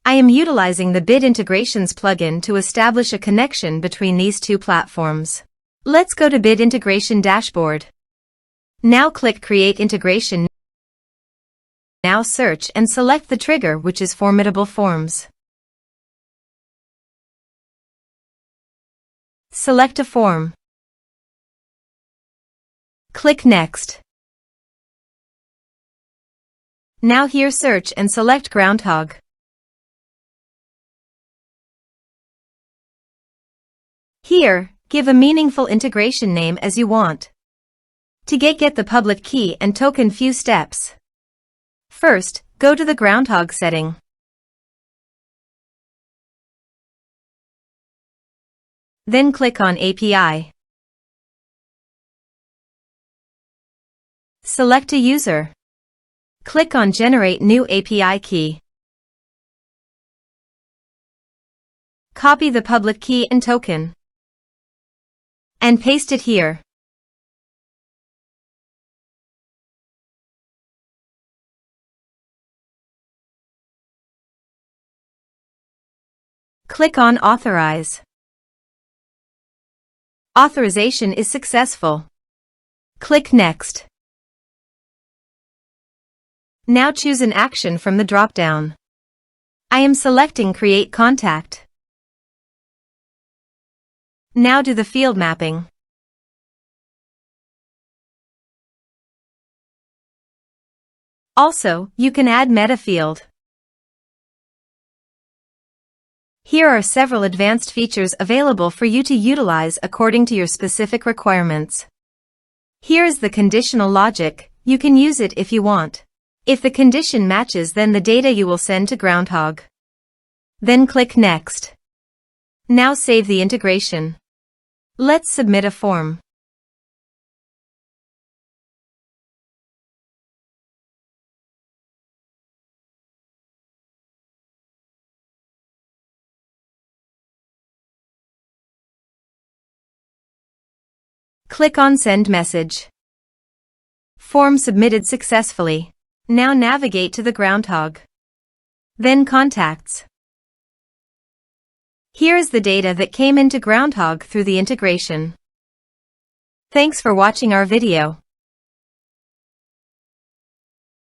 I am utilizing the Bit Integrations plugin to establish a connection between these two platforms. Let's go to Bit Integration Dashboard. Now click Create Integration. Now search and select the trigger, which is Formidable Forms. Select a form. Click Next. Now here search and select Groundhogg. Here, give a meaningful integration name as you want. To get the public key and token, few steps. First, go to the Groundhogg setting. Then click on API. Select a user. Click on Generate New API Key. Copy the public key and token and paste it here. Click on Authorize. Authorization is successful. Click Next. Now choose an action from the drop-down. I am selecting Create Contact. Now do the field mapping. Also, you can add meta field. Here are several advanced features available for you to utilize according to your specific requirements. Here is the conditional logic. You can use it if you want. If the condition matches, then the data you will send to Groundhogg. Then click Next. Now save the integration. Let's submit a form. Click on Send Message. Form submitted successfully. Now navigate to the Groundhogg. Then Contacts. Here is the data that came into Groundhogg through the integration. Thanks for watching our video.